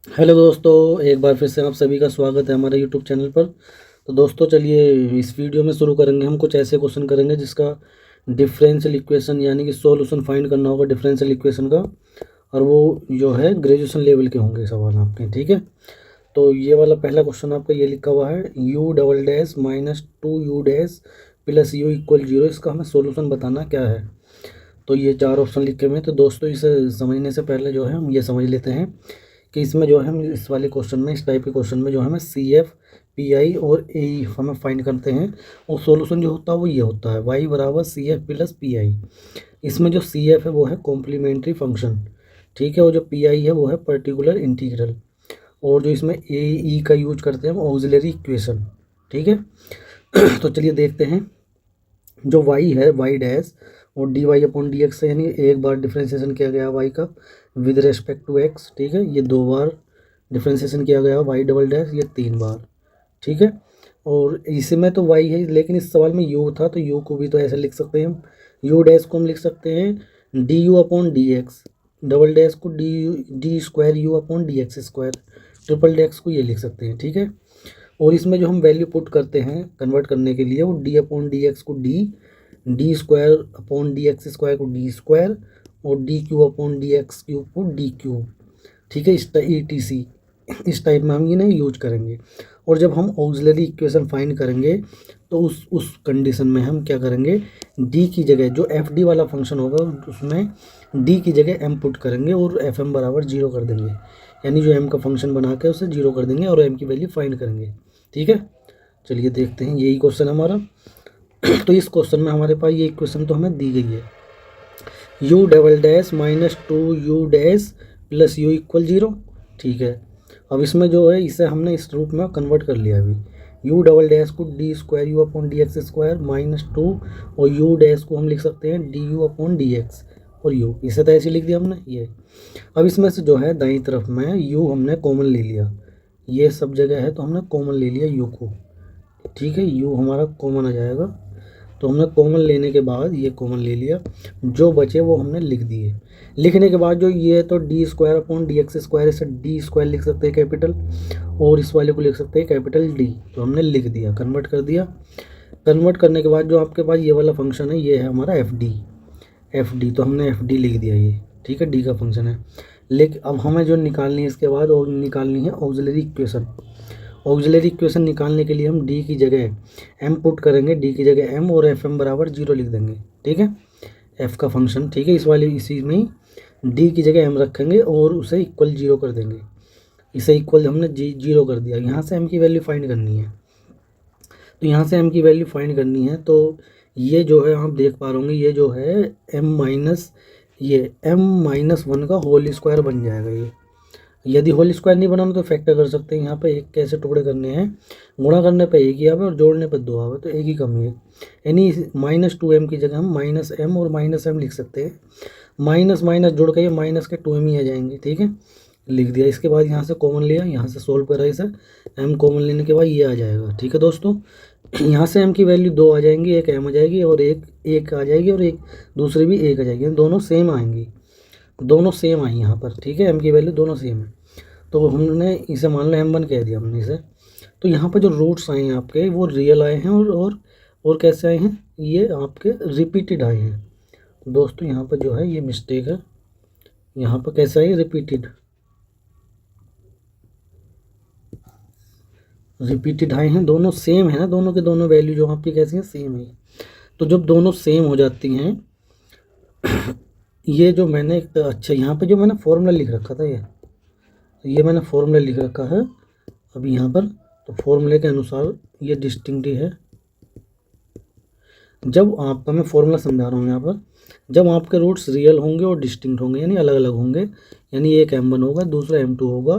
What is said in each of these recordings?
Hello दोस्तों, एक बार फिर से आप सभी का स्वागत है हमारे यूट्यूब चैनल पर। तो दोस्तों चलिए इस वीडियो में शुरू करेंगे। हम कुछ ऐसे क्वेश्चन करेंगे जिसका डिफरेंशियल इक्वेशन यानी कि सॉल्यूशन फाइंड करना होगा डिफरेंशियल इक्वेशन का, और वो जो है ग्रेजुएशन लेवल के होंगे सवाल आपके। ठीक है, तो ये वाला पहला क्वेश्चन आपका ये लिखा हुआ है U double dash minus two you dash plus you equal zero. इसका हमें सॉल्यूशन बताना क्या है। तो ये चार ऑप्शन लिखे हुए हैं। तो दोस्तों इसे समझने से पहले जो है हम ये समझ लेते हैं कि इसमें जो है हम इस वाले क्वेश्चन में, इस टाइप के क्वेश्चन में जो हमें सी एफ पी आई और ए ई हमें फाइंड करते हैं, और सॉल्यूशन जो होता है वो ये होता है वाई बराबर C F plus P I. इसमें जो सी एफ है वो है कॉम्प्लीमेंट्री फंक्शन, ठीक है, और जो पी आई है वो है पर्टिकुलर इंटीग्रल, और जो इसमें ए ई का यूज करते हैं हम ऑक्सिलरी इक्वेशन। ठीक है तो चलिए देखते हैं। जो y है y डैश और D Y upon D X है, यानी एक बार डिफ्रेंसिएशन किया गया y का विद रेस्पेक्ट टू x। ठीक है, ये दो बार डिफ्रेंसिएशन किया गया y डबल डैश, ये तीन बार। ठीक है, और इसमें तो y है लेकिन इस सवाल में u था, तो u को भी तो ऐसे लिख सकते हैं हम। u डैश को हम लिख सकते हैं d u upon D x, double dash को d square u upon D x square, triple dash को ये लिख सकते हैं। ठीक है, और इसमें जो हम वैल्यू पुट करते हैं कन्वर्ट करने के लिए, वो डी अपॉन डी एक्स को d square upon D x square को डी स्क्वायर, और D Q upon D x cube को डी क्यूब। ठीक है, इस टाइप में हम ये नहीं यूज करेंगे। और जब हम ऑक्सिलरी इक्वेशन फाइंड करेंगे तो उस कंडीशन में हम क्या करेंगे, डी की जगह जो एफ डी वाला फंक्शन होगा उसमें डी की जगह एम पुट करेंगे और एफ एम बराबर जीरो कर देंगे, यानी जो एम का फंक्शन बना के उसे जीरो कर देंगे और एम की वैल्यू फाइंड करेंगे। ठीक है, चलिए देखते हैं, यही क्वेश्चन हमारा। तो इस क्वेश्चन में हमारे पास ये इक्वेशन तो हमें दी गई है, U double dash minus two you dash plus you equal zero. ठीक है, अब इसमें जो है इसे हमने इस रूप में कन्वर्ट कर लिया अभी। यू डबल डैश को d square u upon D x square minus two, और यू डैश को हम लिख सकते हैं d u upon D x और यू, इसे तो ऐसे लिख दिया हमने ये। अब इसमें से जो है दाईं तरफ में यू हमने कॉमन ले लिया, ये सब जगह है तो हमने कॉमन ले लिया यू को। ठीक है, यू हमारा कॉमन आ जाएगा, तो हमने कॉमन लेने के बाद ये कॉमन ले लिया, जो बचे वो हमने लिख दिए। लिखने के बाद जो ये तो D square upon D x square, इसे डी स्क्वायर लिख सकते हैं कैपिटल, और इस वाले को लिख सकते हैं कैपिटल डी, तो हमने लिख दिया, कन्वर्ट कर दिया। कन्वर्ट करने के बाद जो आपके पास ये वाला फंक्शन है ये है हमारा एफ डी, तो हमने एफ डी लिख दिया ये। ठीक है, डी का फंक्शन है। लेकिन अब हमें जो निकालनी है इसके बाद, और निकालनी है ऑक्सिलरी इक्वेशन। ऑक्सिलरी इक्वेशन निकालने के लिए हम डी की जगह एम पुट करेंगे, डी की जगह एम, और एफ एम बराबर जीरो लिख देंगे। ठीक है, एफ का फंक्शन, ठीक है, इसी में ही डी की जगह एम रखेंगे और उसे इक्वल जीरो कर देंगे। इसे इक्वल हमने जीरो कर दिया। यहाँ से एम की वैल्यू फाइंड करनी है, तो यहाँ से एम की वैल्यू फाइंड करनी है, तो ये जो है आप देख पा रहे होंगे, ये जो है एम माइनस वन का होल स्क्वायर बन जाएगा ये। यदि होल स्क्वायर नहीं बनाना तो फैक्टर कर सकते हैं। यहाँ पे एक कैसे टुकड़े करने हैं, गुणा करने पे एक ही आवे और जोड़ने पे दो आवे, तो एक ही कमी है, यानी माइनस टू एम की जगह हम माइनस एम और माइनस एम लिख सकते हैं। माइनस माइनस जुड़ के ये माइनस के टू एम ही आ जाएंगे। ठीक है, लिख दिया। इसके बाद यहाँ से कॉमन लिया, यहाँ से सोल्व करा इसे, एम कॉमन लेने के बाद ये आ जाएगा। ठीक है दोस्तों, यहाँ से एम की वैल्यू दो आ जाएंगी, एक एम आ जाएगी और एक आ जाएगी, और एक दूसरी भी एक आ जाएगी, दोनों सेम आएंगी, दोनों सेम आई यहाँ पर। ठीक है, एम की वैल्यू दोनों सेम है, तो हमने इसे मान लो एम वन कह दिया हमने इसे। तो यहाँ पर जो रूट्स आए हैं आपके वो रियल आए हैं, और कैसे आए हैं, ये आपके रिपीटेड आए हैं। दोस्तों यहाँ पर जो है ये मिस्टेक है, यहाँ पर कैसे आए, रिपीटेड आए हैं, दोनों सेम है ना, दोनों के दोनों वैल्यू जो आपकी कैसी हैं, सेम है। तो जब दोनों सेम हो जाती हैं ये जो मैंने अच्छा यहाँ पे जो मैंने फॉर्मूला लिख रखा था ये मैंने फॉर्मूला लिख रखा है अभी यहाँ पर, तो फॉर्मूले के अनुसार ये डिस्टिंक्ट है। जब आपका, मैं फॉर्मूला समझा रहा हूँ यहाँ पर, जब आपके रूट्स रियल होंगे और डिस्टिंक्ट होंगे यानी अलग अलग होंगे, यानी एक m1 होगा दूसरा m2 होगा,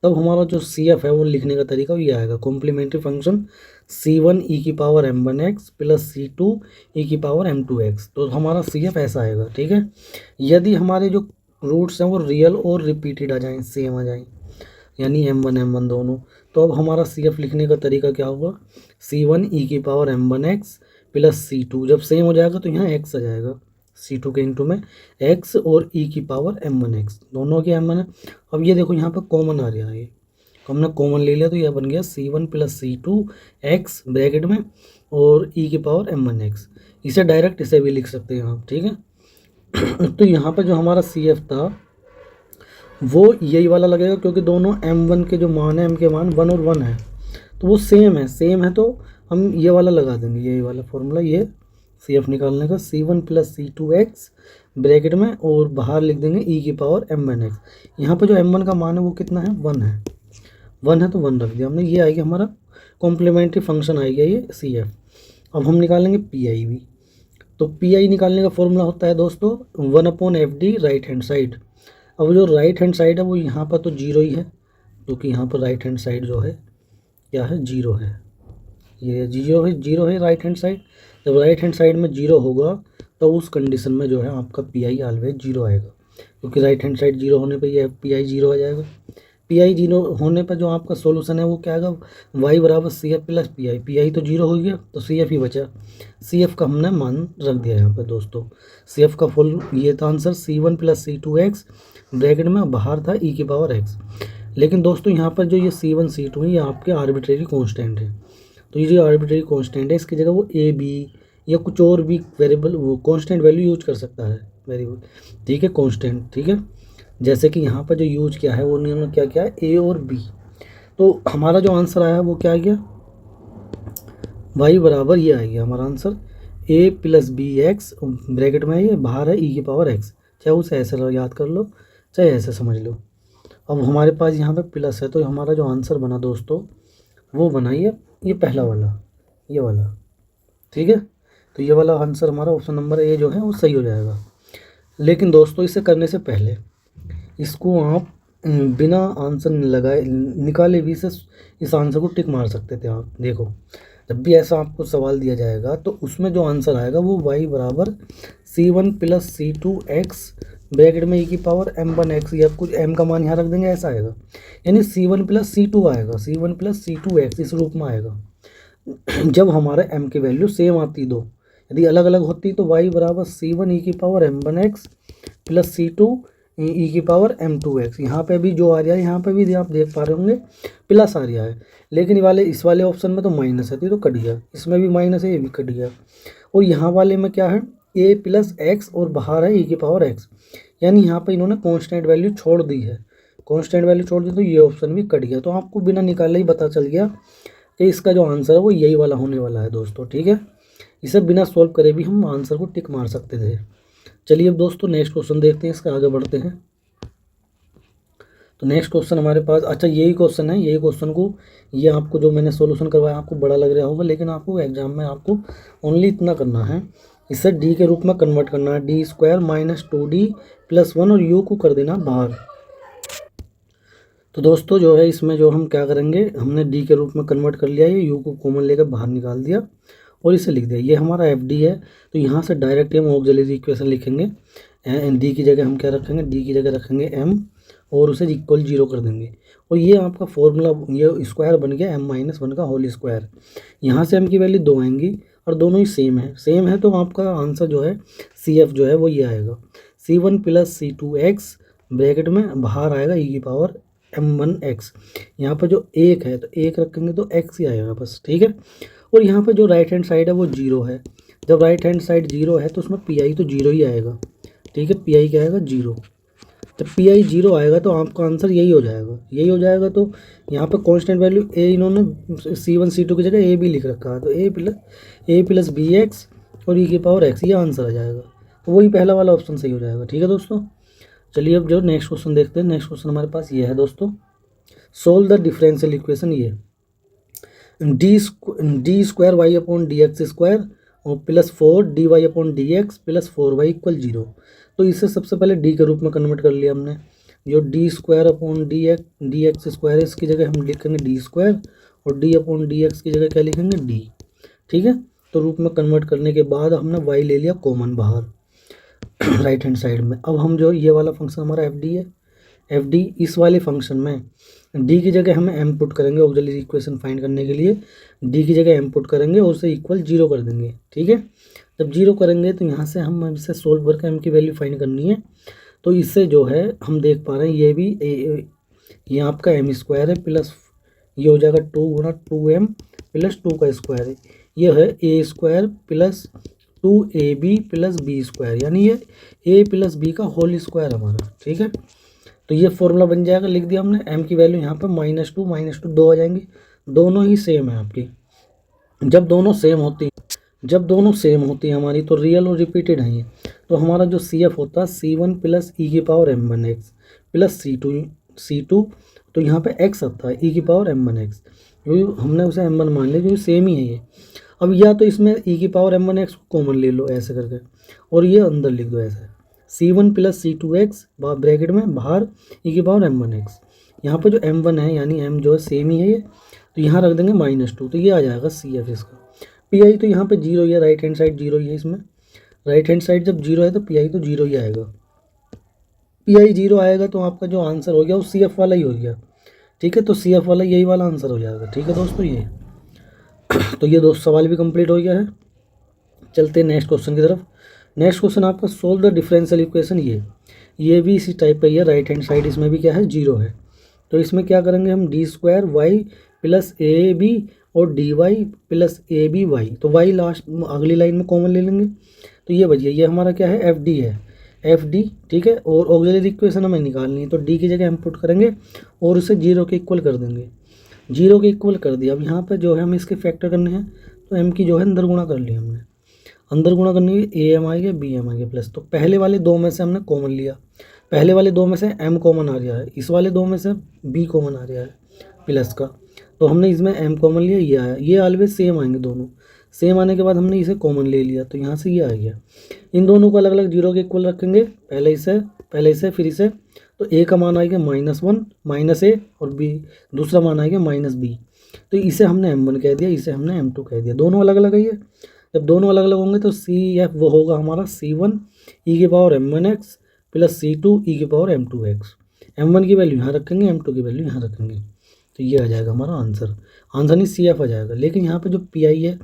तब हमारा जो CF है वो लिखने का तरीका ये आएगा, कॉम्प्लीमेंट्री फंक्शन C1 e की power m1x plus C2 e की पावर m2x, तो हमारा CF ऐसा आएगा। ठीक है, यदि हमारे जो रूट्स हैं वो रियल और रिपीटेड आ जाएँ, सेम आ जाएँ, यानी m1 दोनों, तो अब हमारा CF लिखने का तरीका क्या होगा, C1 e की पावर m1x प्लस C2, जब सेम हो जाएगा तो यहाँ x आ जाएगा, C2 के इंटू में x और e की पावर m1x, दोनों की m1 है। अब ये देखो यहाँ पर कॉमन आ रहा है, ये हमने कॉमन ले लिया तो यह बन गया C1 प्लस C2x ब्रैकेट में और e की पावर m1x। इसे डायरेक्ट इसे भी लिख सकते हैं आप, ठीक है। तो यहाँ पर जो हमारा CF था वो यही वाला लगेगा, क्योंकि दोनों m1 के जो मान है, m के मान 1 और 1 है, तो वो सेम है तो हम ये वाला लगा देंगे, यही वाला फॉर्मूला, ये CF निकालने का C1 प्लस C2x ब्रैकेट में और बाहर लिख देंगे e की पावर m1x। यहाँ पर जो m1 का मान है वो कितना है, 1 है, 1 है तो 1 रख दिया हमने। ये आएगा हमारा कॉम्प्लीमेंट्री फंक्शन आएगा ये CF। अब हम निकालेंगे PI भी। तो PI निकालने का फॉर्मूला होता है दोस्तों 1/FD राइट हैंड साइड। अब जो राइट हैंड साइड है वो यहाँ पर तो जीरो ही है, क्योंकि यहाँ पर राइट हैंड साइड जो है क्या है, जीरो है, ये जीरो है राइट हैंड साइड। जब राइट हैंड साइड में जीरो होगा तो उस कंडीशन में जो है आपका PI ऑलवेज जीरो आएगा, क्योंकि राइट हैंड साइड जीरो होने पे ये PI जीरो आ जाएगा। PI जीरो होने पर जो आपका सोल्यूशन है वो क्या आएगा, y बराबर CF प्लस PI तो जीरो हो गया तो CF ही बचा। CF का हमने मान रख दिया यहाँ पे दोस्तों। CF का फुल ये था answer C1 plus C2x bracket में बाहर था e की पावर x। लेकिन दोस्तों यहाँ पर जो ये C1 C2 है ये आपके आर्बिट्रेरी कॉन्स्टेंट है, तो ये जो आर्बिट्रेरी कॉन्स्टेंट है इसकी जगह वो A B या कुछ और भी वेरिएबल वो कॉन्स्टेंट वैल्यू यूज कर सकता है, वेरिएबल, ठीक है, कॉन्स्टेंट, ठीक है। जैसे कि यहाँ पर जो यूज किया है वो उन्होंने क्या किया है, A और B। तो हमारा जो आंसर आया वो क्या आ गया, y बराबर ये आ गया हमारा answer A plus BX bracket में, ये बाहर है e की पावर x। चाहे उसे ऐसे याद कर लो चाहे ऐसे समझ लो। अब हमारे पास यहाँ पे प्लस है तो हमारा जो आंसर बना दोस्तों वो बना ये पहला वाला, ये वाला, ठीक है। तो ये वाला आंसर हमारा ऑप्शन नंबर ए जो है वो सही हो जाएगा। लेकिन दोस्तों इसे करने से पहले इसको आप बिना आंसर लगाए निकाले भी से इस आंसर को टिक मार सकते थे आप। देखो जब भी ऐसा आपको सवाल दिया जाएगा तो उसमें जो आंसर आएगा वो y बराबर C1 प्लस C2x ब्रैकेट में e की पावर m1x या कुछ m का मान यहाँ रख देंगे, ऐसा आएगा। यानी C1 प्लस C2 आएगा, C1 प्लस C2x इस रूप में आएगा। जब हमारा m की वैल्यू सेम आती दो, यदि अलग अलग होती तो y बराबर C1 e की पावर m1x प्लस C2 ई की पावर m2x। यहाँ पे भी जो आ रहा है, यहाँ पे भी आप देख पा रहे होंगे प्लस आ रहा है, लेकिन इस वाले ऑप्शन में तो माइनस है तो कट गया, इसमें भी माइनस है ये भी कट गया। और यहाँ वाले में क्या है, a प्लस एक्स और बाहर है e की पावर x, यानी यहाँ पे इन्होंने कांस्टेंट वैल्यू छोड़ दी है, कांस्टेंट वैल्यू छोड़ दी तो ये ऑप्शन भी कट गया। तो आपको बिना निकाले ही पता चल गया कि इसका जो आंसर है वो यही वाला होने वाला है दोस्तों, ठीक है। इसे बिना सोल्व करे भी हम आंसर को टिक मार सकते थे। चलिए अब दोस्तों नेक्स्ट क्वेश्चन देखते हैं, इसका आगे बढ़ते हैं। तो नेक्स्ट क्वेश्चन हमारे पास, अच्छा यही क्वेश्चन है, यही क्वेश्चन को ये आपको जो मैंने सॉल्यूशन करवाया आपको बड़ा लग रहा होगा, लेकिन आपको एग्जाम में आपको ओनली इतना करना है, इसे डी के रूप में कन्वर्ट करना है, D square minus 2d plus 1 और यू को कर देना बाहर। तो दोस्तों जो है इसमें जो हम क्या करेंगे, हमने डी के रूप में कन्वर्ट कर लिया, ये यू को कॉमन लेकर बाहर निकाल दिया और इसे लिख दिया, ये हमारा एफ डी है। तो यहाँ से डायरेक्ट हम ऑक्सिलरी इक्वेशन लिखेंगे, डी की जगह हम क्या रखेंगे, डी की जगह रखेंगे एम और उसे इक्वल 0 कर देंगे। और ये आपका फॉर्मूला ये स्क्वायर बन गया m-1 का होल स्क्वायर। यहाँ से m की वैल्यू 2 आएंगी और दोनों ही सेम है तो आपका आंसर जो है CF जो है वो ये आएगा, C1 प्लस C2x ब्रैकेट में बाहर आएगा e की पावर m1x। यहाँ पर जो 1 है तो 1 रखेंगे तो x ही आएगा बस, ठीक है। और यहाँ पर जो राइट हैंड साइड है वो 0 है, जब राइट हैंड साइड 0 है तो उसमें PI तो 0 ही आएगा, ठीक है। PI क्या आएगा 0, जब PI 0 आएगा तो आपका आंसर यही हो जाएगा। तो यहाँ पे कांस्टेंट वैल्यू a इन्होंने C1 C2 की जगह a भी लिख रखा है, तो a प्लस bx और e की पावर x, ये आंसर आ जाएगा। तो वही पहला वाला ऑप्शन सही हो जाएगा, ठीक है दोस्तों। चलिए अब जो नेक्स्ट क्वेश्चन देखते हैं। नेक्स्ट क्वेश्चन हमारे पास ये है दोस्तों, सोल्व द डिफरेंशियल इक्वेशन, ये d square y upon D x square और plus 4 d Y upon D x plus 4y equal 0। तो इसे सबसे पहले डी के रूप में कन्वर्ट कर लिया हमने, जो D square upon D x square है इसकी जगह हम लिखेंगे डी स्क्वायर और डी अपॉन डी एक्स की जगह क्या लिखेंगे डी, ठीक है। तो रूप में कन्वर्ट करने के बाद हमने y ले लिया कॉमन बाहर राइट हैंड साइड में। अब हम जो ये वाला फंक्शन हमारा एफ डी है, एफ डी इस वाले फंक्शन में डी की जगह हम एम पुट करेंगे, ऑक्सिलरी इक्वेशन फाइंड करने के लिए डी की जगह एम पुट करेंगे और उसे इक्वल 0 कर देंगे। ठीक है, जब 0 करेंगे तो यहाँ से हम इसे सोल्व करके एम की वैल्यू फाइंड करनी है। तो इससे जो है हम देख पा रहे हैं ये भी ये आपका एम स्क्वायर है प्लस ये हो जाएगा 2 गुणा 2m प्लस 2 का स्क्वायर है, ये है a square plus 2ab plus b square, यानी ये a प्लस बी का होल स्क्वायर हमारा। ठीक है, तो ये फॉर्मूला बन जाएगा, लिख दिया हमने। m की वैल्यू यहाँ पर -2 2 आ जाएंगी, दोनों ही सेम है आपकी। जब दोनों सेम होती है हमारी तो रियल और रिपीटेड है ये, तो हमारा जो CF होता है C1 प्लस ई की पावर m1x प्लस C2 तो यहाँ पे x आता है ई की पावर m1x, क्योंकि हमने उसे m1 मान लिया क्योंकि सेम ही है ये। अब या तो इसमें ई की पावर m1x को कॉमन ले लो ऐसे करके और ये अंदर लिख दो ऐसे C1 प्लस C2x ब्रैकेट में बाहर ई की पावर m1x। यहाँ पर जो m1 है यानी m जो है सेम ही है ये, तो यहाँ रख देंगे -2, तो ये आ जाएगा CF इसका। PI तो यहाँ पे 0 ही है, राइट हैंड साइड 0 ही है, इसमें राइट हैंड साइड जब 0 है तो PI तो 0 ही आएगा। PI 0 आएगा तो आपका जो आंसर हो गया वो CF वाला ही हो गया। ठीक है, तो CF वाला यही वाला आंसर हो जाएगा। ठीक है दोस्तों, ये तो ये दोस्त सवाल भी कंप्लीट हो गया है। चलते हैं नेक्स्ट क्वेश्चन की तरफ। नेक्स्ट क्वेश्चन आपका सोल्व द डिफरेंशियल इक्वेशन, ये भी इसी टाइप का ही है, राइट हैंड साइड इसमें भी क्या है 0 है। तो इसमें क्या करेंगे हम d² y प्लस AB और dy प्लस ABy, तो y लास्ट अगली लाइन में कॉमन ले लेंगे, तो ये बचिए, ये हमारा क्या है FD है, FD। ठीक है, और ऑक्सिलरी इक्वेशन हमें निकालनी है तो d की जगह हम पुट करेंगे और उसे 0 के इक्वल कर देंगे। 0 के इक्वल कर दिया। अब यहाँ पर जो है हमें इसके फैक्टर करने हैं, तो m की जो है अंदर गुणा कर लिया हमने, अंदर गुणा करनी है AM आएगा BM आएगा प्लस, तो पहले वाले दो में से हमने कॉमन लिया, पहले वाले दो में से m कॉमन आ रहा है, इस वाले दो में से b कॉमन आ रहा है प्लस का, तो हमने इसमें m कॉमन लिया, ये आया। ये ऑलवेज सेम आएंगे, दोनों सेम आने के बाद हमने इसे कॉमन ले लिया, तो यहाँ से ये आ गया। इन दोनों को अलग अलग 0 के इक्वल रखेंगे, पहले इसे फिर इसे, तो a का मान आएगा -1 -a और b दूसरा मान आएगा -b, तो इसे हमने m1 कह दिया, इसे हमने m2 कह दिया, दोनों अलग अलग है ये। जब दोनों अलग अलग होंगे तो CF वो होगा हमारा C1 ई की पावर m1x प्लस C2 ई की पावर m2x। m1 की वैल्यू यहाँ रखेंगे, m2 की वैल्यू यहाँ रखेंगे, तो ये आ जाएगा हमारा आंसर नहीं CF आ जाएगा। लेकिन यहाँ पे जो PI है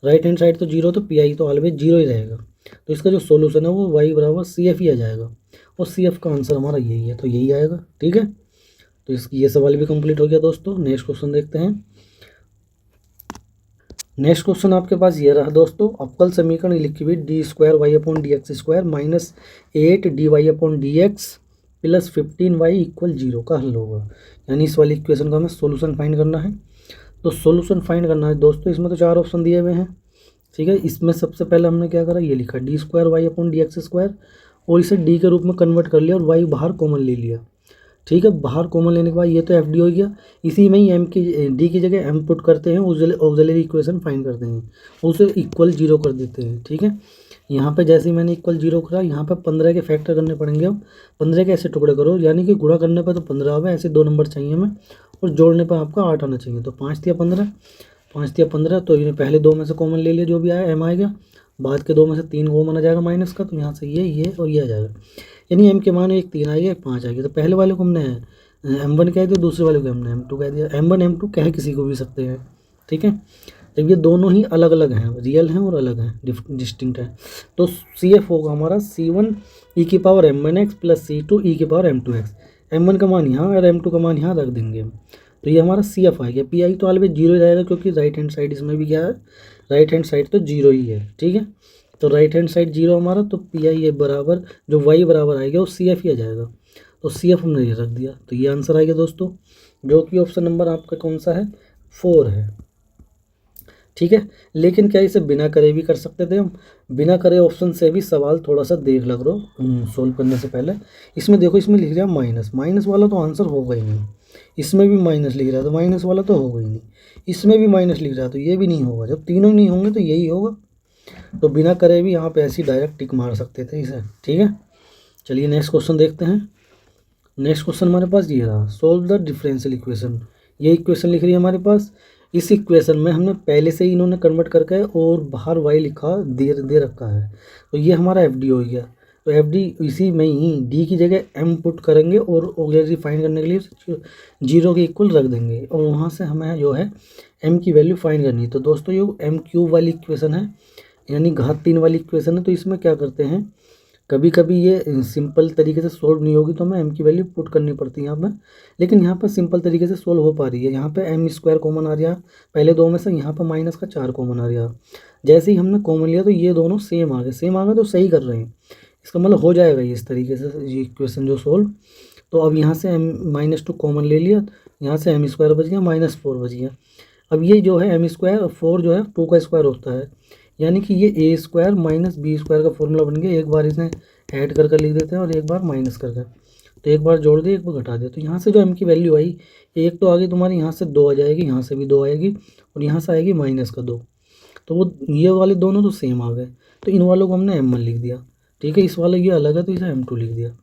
राइट हैंड साइड तो 0, तो PI तो ऑलवेज 0 ही रहेगा, तो इसका जो सोल्यूशन है वो y बराबर CF ही आ जाएगा, और CF का आंसर हमारा यही है, तो यही आएगा। ठीक है, तो इसकी ये सवाल भी कंप्लीट हो गया दोस्तों। नेक्स्ट क्वेश्चन देखते हैं। नेक्स्ट क्वेश्चन आपके पास ये रहा दोस्तों, अवकल समीकरण लिखी हुई d² y/dx² minus 8 dy/dx plus 15y equal 0 का हल होगा, यानी इस वाली इक्वेशन का हमें सोल्यूशन फाइंड करना है। तो सोल्यूशन फाइंड करना है दोस्तों, इसमें तो 4 ऑप्शन दिए हुए हैं। ठीक है, इसमें सबसे पहले हमने क्या करा, ये लिखा d² y/dx² और इसे d के रूप में कन्वर्ट कर लिया और y बाहर कॉमन ले लिया। ठीक है, बाहर कॉमन लेने के बाद ये तो FD हो गया, इसी में ही d की जगह m पुट करते हैं, ऑक्सिलरी इक्वेशन फाइंड करते हैं, उसे इक्वल 0 कर देते हैं। ठीक है, यहाँ पे जैसे ही मैंने इक्वल 0 करा, यहाँ पे 15 के फैक्टर करने पड़ेंगे। अब 15 के ऐसे टुकड़े करो, यानी कि गुणा करने पर तो 15 आवे, ऐसे 2 नंबर चाहिए हमें, और जोड़ने पर आपका 8 आना चाहिए। तो 5 तिया 15, तो इन्हें पहले 2 में से कॉमन ले लिया, जो भी आया m आएगा, बाद के 2 में से 3 कॉमन आ जाएगा माइनस का, तो यहाँ से ये और ये आ जाएगा, यानी m के मान एक 3 आएगा, एक 5 आएगी। तो पहले वाले को हमने m1 कह दिया, दूसरे वाले को हमने m2 कह दिया। m1 m2 कह किसी को भी सकते हैं। ठीक है, जब ये दोनों ही अलग अलग हैं, रियल हैं और अलग हैं, डिस्टिंक्ट हैं, तो CF होगा हमारा C1 ई की पावर m1x प्लस C2 ई की पावर m2x। m1 का मान यहाँ और m2 का मान यहाँ रख देंगे हम, तो ये हमारा CF आ गया। PI तो ऑलवेज 0 ही रहेगा, क्योंकि राइट हैंड साइड इसमें भी क्या है, राइट हैंड साइड तो 0 ही है। ठीक है, तो राइट हैंड साइड 0 हमारा, तो PI ये बराबर जो y बराबर आएगा वो CF ही आ जाएगा, तो CF हमने ये रख दिया, तो ये आंसर आएगा दोस्तों, जो कि ऑप्शन नंबर आपका कौन सा है, 4 है। ठीक है, लेकिन क्या इसे बिना करे भी कर सकते थे हम, बिना करे ऑप्शन से भी सवाल थोड़ा सा देख लग लो सोल्व करने से पहले। इसमें देखो, इसमें लिख रहा है माइनस वाला तो आंसर होगा ही नहीं, इसमें भी माइनस लिख रहा है तो माइनस वाला तो होगा ही नहीं, इसमें भी माइनस लिख रहा है तो ये भी नहीं होगा। जब तीनों नहीं होंगे तो यही होगा, तो बिना करे भी यहाँ पे ऐसी डायरेक्ट टिक मार सकते थे इसे। ठीक है, चलिए नेक्स्ट क्वेश्चन देखते हैं। नेक्स्ट क्वेश्चन हमारे पास ये रहा, सोल्व द डिफरेंशियल इक्वेशन। ये इक्वेशन लिख रही है हमारे पास। इस इक्वेशन में हमने पहले से ही इन्होंने कन्वर्ट करके और बाहर y लिखा दे रखा है, तो ये हमारा FD हो गया। तो एफ डी इसी में ही डी की जगह एम पुट करेंगे और ऑक्सिलरी फाइंड करने के लिए 0 के इक्वल रख देंगे और वहाँ से हमें जो है एम की वैल्यू फाइंड करनी है। तो दोस्तों ये एम क्यूब वाली इक्वेशन है, यानी घात 3 वाली इक्वेशन है। तो इसमें क्या करते हैं, कभी कभी ये सिंपल तरीके से सोल्व नहीं होगी तो हमें एम की वैल्यू पुट करनी पड़ती है यहाँ पर, लेकिन यहाँ पर सिंपल तरीके से सोल्व हो पा रही है। यहाँ पे एम स्क्वायर कॉमन आ रहा, पहले दो में से यहाँ पर माइनस का 4 कॉमन आ रहा। जैसे ही हमने कॉमन लिया तो ये दोनों सेम आ गए, सेम आ गए तो सही कर रहे हैं, इसका मतलब हो जाएगा ये इस तरीके से ये इक्वेशन जो सोल्व। तो अब यहाँ से -2 कॉमन ले लिया, यहाँ से एम स्क्वायर बच गया, -4 बच गया। अब ये जो है एम स्क्वायर 4 जो है 2 का स्क्वायर होता है, यानी कि ये ए स्क्वायर माइनस बी स्क्वायर का फॉर्मूला बन गया। एक बार इसे ऐड कर कर लिख देते हैं और एक बार माइनस कर कर, तो एक बार जोड़ दिया एक बार घटा दिया। तो यहाँ से जो एम की वैल्यू आई, एक तो आगे तुम्हारी यहाँ से 2 आ जाएगी, यहाँ से भी 2 आएगी और यहाँ से आएगी -2। तो वो ये वाले दोनों तो सेम आ गए, तो इन वालों को हमने m1 लिख दिया। ठीक है, इस वाला ये अलग है तो इसे m2 लिख दिया।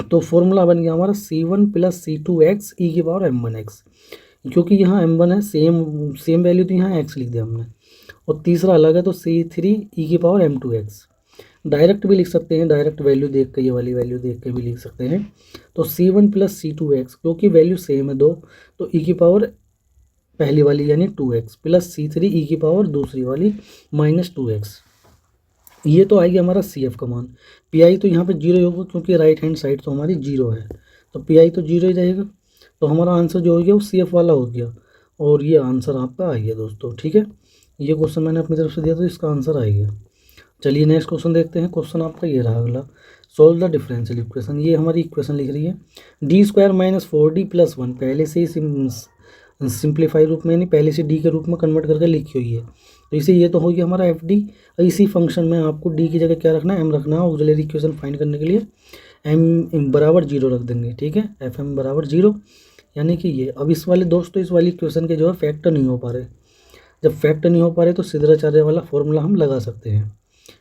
तो फॉर्मूला बन गया हमारा C1 + C2x e⁻m1x, क्योंकि यहाँ m1 है, सेम वैल्यू तो यहाँ x लिख दिया हमने। और तीसरा अलग है तो C3 e⁻m2x, डायरेक्ट भी लिख सकते हैं, डायरेक्ट वैल्यू देख के, ये वाली वैल्यू देख के भी लिख सकते हैं। तो C1 + C2x, क्योंकि वैल्यू सेम है दो, तो e पहली वाली यानी 2x प्लस C3 e दूसरी वाली -2x। ये तो आएगी हमारा CF का मान। PI तो यहाँ पे 0 होगा क्योंकि राइट हैंड साइड तो हमारी 0 है, तो PI तो 0 ही रहेगा। तो हमारा आंसर जो हो गया वो CF वाला हो गया और ये आंसर आपका आ गया दोस्तों। ठीक है, ये क्वेश्चन मैंने अपनी तरफ से दिया तो इसका आंसर आ गया। चलिए नेक्स्ट क्वेश्चन देखते हैं। क्वेश्चन आपका ये रहा अगला, सोल्व द डिफरेंशियल इक्वेशन। ये हमारी इक्वेशन लिख रही है d² - 4d + 1, पहले से ही सिंप्लीफाई रूप में, यानी पहले से डी के रूप में कन्वर्ट करके लिखी हुई है। तो इसे ये तो हो गया हमारा एफ डी। इसी फंक्शन में आपको डी की जगह क्या रखना है, एम रखना है। ऑक्सिलरी इक्वेशन फाइंड करने के लिए एम बराबर 0 रख देंगे। ठीक है, एफ एम बराबर 0, यानी कि ये। अब इस वाले दोस्तों इस वाली इक्वेशन के जो है फैक्टर नहीं हो पा रहे। जब फैक्टर नहीं हो पा रहे तो सिद्धाचार्य वाला फॉर्मूला हम लगा सकते हैं,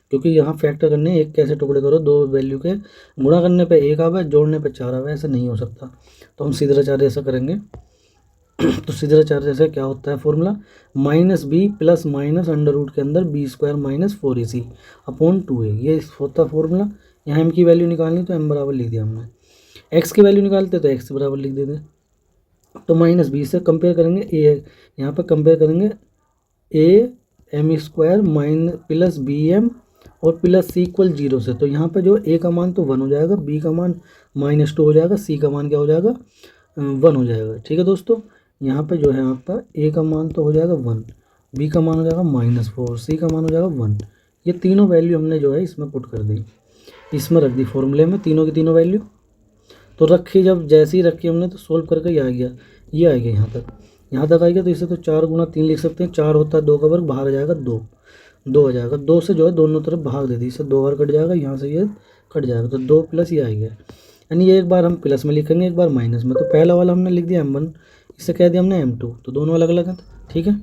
क्योंकि यहाँ फैक्टर करने एक कैसे टुकड़े करो, दो वैल्यू के गुणा करने पे 1 आवे, जोड़ने पे 4 आवे, ऐसा नहीं हो सकता। तो हम सिद्धाचार्य ऐसा करेंगे। तो सिद्धाचार्य से क्या होता है फॉर्मूला, -b + अंडर रूट के अंदर b² - 4ac/2a, ये होता फॉर्मूला। यहाँ m की वैल्यू निकालनी तो m बराबर लिख दिया हमने, x की वैल्यू निकालते तो x बराबर लिख देते। तो -b से कंपेयर करेंगे a, यहाँ पर कंपेयर करेंगे a m² + bm और प्लस c = 0 से। तो यहाँ पर जो a का मान तो 1 हो जाएगा, b का मान -2 हो जाएगा, c का मान क्या हो जाएगा 1 हो जाएगा। ठीक है दोस्तों, यहाँ पे जो है आपका a का मान तो हो जाएगा 1, b का मान हो जाएगा -4, c का मान हो जाएगा 1। ये तीनों वैल्यू हमने जो है इसमें पुट कर दी, इसमें रख दी फॉर्मूले में, तीनों की तीनों वैल्यू तो रखी। जब जैसे ही रखी हमने तो सोल्व करके ये आ गया, ये आ गया यहाँ तक आ गया। तो इसे तो 4 × 3 लिख सकते हैं। 4 होता है 2 का वर्ग, बाहर आ जाएगा 2 आ जाएगा। 2 से जो है दोनों तरफ भाग दे दी, इससे 2 बार कट जाएगा, यहाँ से ये कट जाएगा, तो 2 + ये आ गया। यानी ये एक बार हम प्लस में लिखेंगे, एक बार माइनस में। तो पहला वाला हमने लिख दिया m1, इससे कह दिया हमने m2, तो दोनों अलग अलग हैं। ठीक है,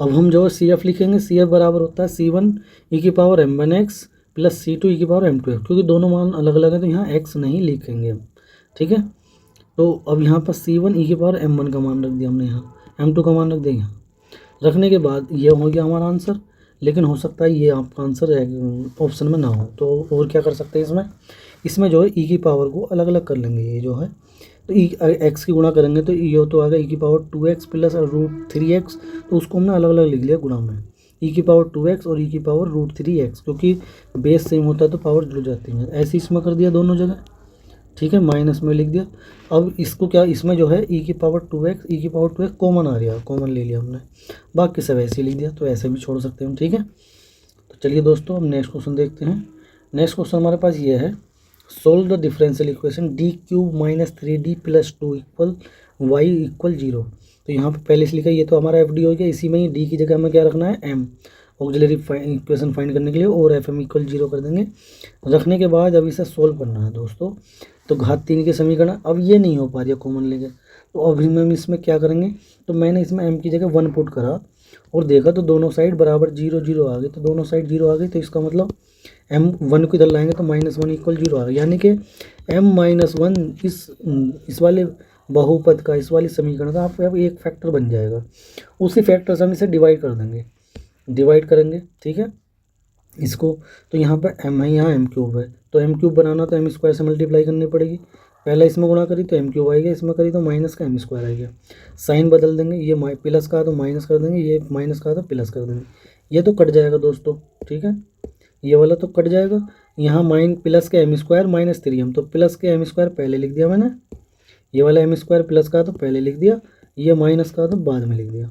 अब हम जो CF लिखेंगे, CF बराबर होता है C1 e⁻m1x + C2 e⁻m2x, क्योंकि दोनों मान अलग अलग हैं तो यहाँ x नहीं लिखेंगे हम। ठीक है, तो अब यहाँ पर C1 e⁻m1 का मान रख दिया हमने, यहाँ m2 का मान रख दिया। यहाँ रखने के बाद ये हो गया हमारा आंसर, लेकिन हो सकता है ये आपका आंसर ऑप्शन में ना हो, तो और क्या कर सकते हैं इसमें जो है e की पावर को अलग अलग कर लेंगे। ये जो है तो x की गुणा करेंगे तो ये तो आएगा e⁻2x + √3x, तो उसको हमने अलग अलग लिख लिया गुणा में, e⁻2x और e⁻√3x, क्योंकि बेस सेम होता है तो पावर जुड़ जाती है। ऐसे इसमें कर दिया दोनों जगह। ठीक है, माइनस में लिख दिया। अब इसको क्या, इसमें जो है e⁻2x कॉमन आ रहा, कॉमन ले लिया हमने, बाकी सब ऐसे ही लिख दिया, तो ऐसे भी छोड़ सकते हैं हम। ठीक है, तो चलिए दोस्तों अब नेक्स्ट क्वेश्चन देखते हैं। नेक्स्ट क्वेश्चन हमारे पास ये है, solve the differential equation d³ - 3d + 2 = y = 0। तो यहाँ पे पहले से लिखा, ये तो हमारा FD हो गया, इसी में ही d की जगह हमें क्या रखना है m, ऑक्सिलरी इक्वेशन फाइंड करने के लिए, और fm = 0 कर देंगे। रखने के बाद अब इसे सोल्व करना है दोस्तों। तो घात 3 के समीकरण, अब ये नहीं हो पा रही है कॉमन लेके, तो अभी हम इसमें क्या करेंगे, तो मैंने इसमें m की जगह 1 पुट करा और देखा तो दोनों साइड बराबर 0 0 आ गई, तो दोनों साइड 0 आ गई, तो इसका मतलब m1 को इधर लाएंगे तो -1 = 0 आ गया, यानी कि m-1 इस वाले बहुपद का, इस वाले समीकरण का आपको अब एक फैक्टर बन जाएगा। उसी फैक्टर से हम इसे डिवाइड कर देंगे, डिवाइड करेंगे। ठीक है, इसको, तो यहाँ पर एम है, यहाँ एम क्यूब है, तो एम क्यूब बनाना तो एम स्क्वायर से मल्टीप्लाई करनी पड़ेगी। पहला इसमें गुणा करी तो एम क्यूब आएगा, इसमें करी तो माइनस का एम स्क्वायर आएगा। साइन बदल देंगे, ये प्लस का तो माइनस कर देंगे, ये माइनस का तो प्लस कर देंगे, ये तो कट जाएगा दोस्तों, ठीक है, ये वाला तो कट जाएगा। यहाँ प्लस के एम स्क्वायर माइनस 3m, तो प्लस के एम स्क्वायर पहले लिख दिया मैंने, ये वाला एम स्क्वायर प्लस का तो पहले लिख दिया, ये माइनस का तो बाद में लिख दिया।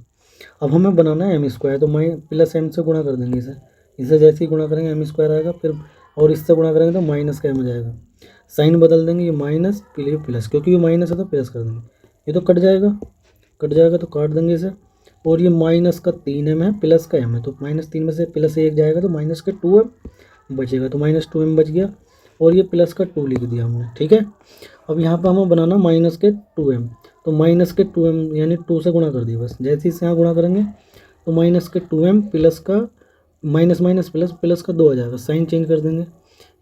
अब हमें बनाना है एम स्क्वायर, तो प्लस एम से गुणा कर देंगे इसे जैसे ही गुणा करेंगे एम स्क्वायर आएगा, फिर और इससे गुणा करेंगे तो माइनस का एम आ जाएगा। साइन बदल देंगे, ये माइनस प्लस, क्योंकि ये माइनस है तो प्लस कर देंगे, ये तो कट जाएगा तो काट देंगे इसे। और ये माइनस का 3m है, प्लस का m है, तो -3 में से प्लस 1 जाएगा तो माइनस का 2m बचेगा, तो -2m बच गया, और ये प्लस का 2 लिख दिया हमने, ठीक है। अब यहाँ पर हमें बनाना माइनस के 2m, तो माइनस के 2m यानी 2 से गुणा कर दिया बस, जैसे इसे यहाँ गुणा करेंगे तो माइनस के 2m प्लस का माइनस माइनस प्लस, प्लस का 2 आ जाएगा, साइन चेंज कर देंगे,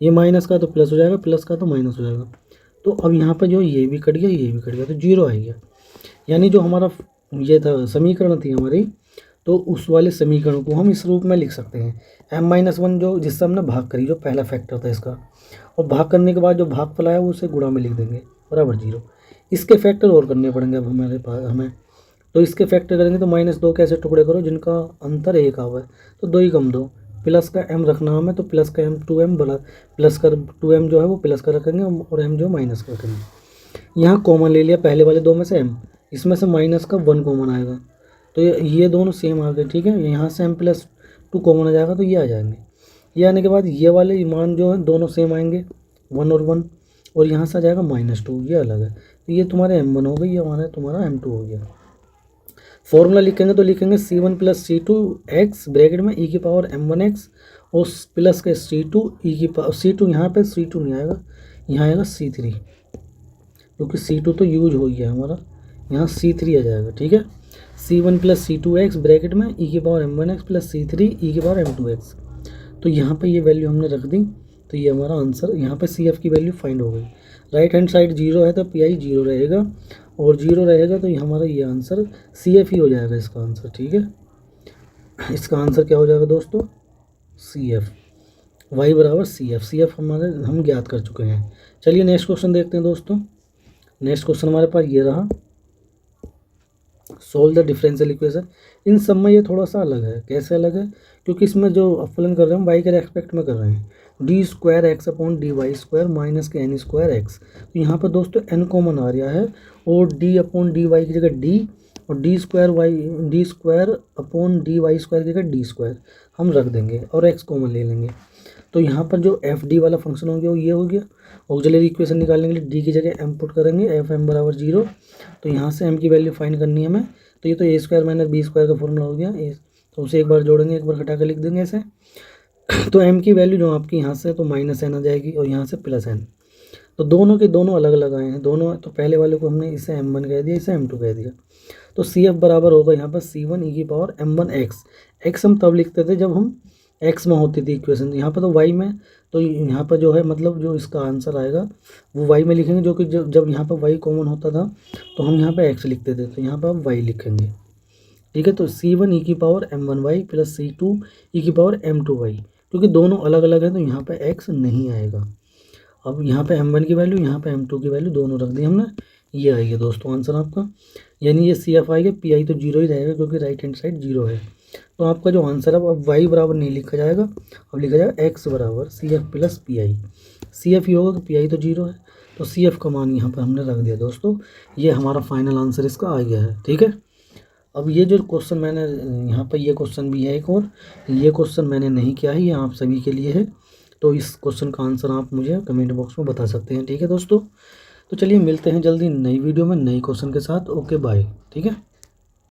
ये माइनस का तो प्लस हो जाएगा, प्लस का तो माइनस हो जाएगा। तो अब यहाँ पर जो ये भी कट गया, ये भी कट गया, तो 0 आ गया। यानी जो हमारा ये था समीकरण थी हमारी, तो उस वाले समीकरण को हम इस रूप में लिख सकते हैं, m-1 जो जिससे हमने भाग करी, जो पहला फैक्टर था इसका, और भाग करने के बाद जो भागफल आया वो उसे गुणा में लिख देंगे बराबर 0। इसके फैक्टर और करने पड़ेंगे अब हमारे पास हमें, तो इसके फैक्टर करेंगे तो -2 कैसे टुकड़े करो जिनका अंतर 1 आवा है, तो 2 ही कम 2, प्लस का m रखना हमें, तो प्लस का m 2m बड़ा, प्लस का 2m जो है वो प्लस का रखेंगे और m जो माइनस का रखेंगे। यहाँ कॉमन ले लिया पहले वाले 2 में से m, इसमें से माइनस का 1 कॉमन आएगा, तो ये दोनों सेम आ गए, ठीक है। यहाँ से m+2 कॉमन आ जाएगा, तो ये आ जाएंगे। ये आने के बाद ये वाले मान जो है दोनों सेम आएंगे, 1 और 1, और यहाँ से आ जाएगा -2, ये अलग है, तो ये तुम्हारे m1 हो गई, ये तुम्हारा m2 हो गया। फॉर्मूला लिखेंगे तो लिखेंगे C1 + C2x ब्रैकेट में e की पावर m1x, और प्लस के C2 e की पावर C2, यहाँ पे C2 नहीं आएगा, यहाँ आएगा C3, क्योंकि C2 तो यूज हो गया हमारा, यहाँ C3 आ जाएगा, ठीक है। C1 + C2x ब्रैकेट में e की power m1x plus C3 e की पावर m2x, तो यहाँ पे ये वैल्यू हमने रख दी, तो ये हमारा आंसर, यहाँ पे CF की वैल्यू फाइंड हो गई। राइट हैंड साइड 0 है तो PI 0 रहेगा, और 0 रहेगा तो ये हमारा ये आंसर CF ही हो जाएगा इसका आंसर, ठीक है। इसका आंसर क्या हो जाएगा दोस्तों, CF, y बराबर CF हम ज्ञात कर चुके हैं। चलिए नेक्स्ट क्वेश्चन देखते हैं दोस्तों। नेक्स्ट क्वेश्चन हमारे पास ये रहा, सोल्व द डिफरेंशियल इक्वेशन। इन सब में ये थोड़ा सा अलग है, कैसे अलग है, क्योंकि इसमें जो अपलन कर रहे हैं हम वाई के रेस्पेक्ट में कर रहे हैं, d² x/dy² माइनस के n²x, तो यहाँ पर दोस्तों n कॉमन आ रहा है, और d/dy की जगह d, और d² d² की जगह d² हम रख देंगे, और x कॉमन ले लेंगे, तो यहाँ पर जो FD वाला फंक्शन हो गया वो ये हो गया। ऑक्सिलरी इक्वेशन निकालने के लिए d की जगह m पुट करेंगे, fm बराबर 0, तो यहाँ से m की वैल्यू फाइंड करनी है हमें, तो ये तो a² - b² का फॉर्मूला हो गया, तो उसे एक बार जोड़ेंगे, एक बार घटा कर लिख देंगे ऐसे। तो m की वैल्यू जो आपकी यहाँ से तो -n आ जाएगी, और यहाँ से +n, तो दोनों के दोनों अलग अलग आए हैं दोनों, तो पहले वाले को हमने इसे m1 कह दिया, इसे m2 कह दिया, तो CF बराबर होगा यहाँ पर C1 e की पावर m1x। x हम तब लिखते थे जब हम x में होती थी इक्वेशन, यहाँ पर तो y में, तो यहाँ पर जो है मतलब जो इसका आंसर आएगा वो y में लिखेंगे, जो कि जब यहाँ पर y कॉमन होता था तो हम यहाँ पर x लिखते थे, तो यहाँ पर अब y लिखेंगे, ठीक है। तो C1 e की power m1y plus C2 e की पावर m2y, क्योंकि दोनों अलग अलग हैं तो यहाँ पर x नहीं आएगा। अब यहाँ पे m1 की वैल्यू, यहाँ पे m2 की वैल्यू दोनों रख दी हमने, ये आएगा दोस्तों आंसर आपका, यानी ये CF आएगा, PI तो 0 ही रहेगा क्योंकि राइट हैंड साइड 0 है, तो आपका जो आंसर है अब y बराबर नहीं लिखा जाएगा, अब लिखा जाएगा x बराबर CF प्लस PI, CF ही होगा कि PI तो 0 है, तो CF का मान यहाँ पर हमने रख दिया दोस्तों, ये हमारा फाइनल आंसर इसका आ गया है, ठीक है। अब ये जो क्वेश्चन मैंने यहाँ पर, ये क्वेश्चन भी है एक और, ये क्वेश्चन मैंने नहीं किया है, ये आप सभी के लिए है, तो इस क्वेश्चन का आंसर आप मुझे कमेंट बॉक्स में बता सकते हैं, ठीक है दोस्तों। तो चलिए मिलते हैं जल्दी नई वीडियो में नई क्वेश्चन के साथ, ओके बाय, ठीक है।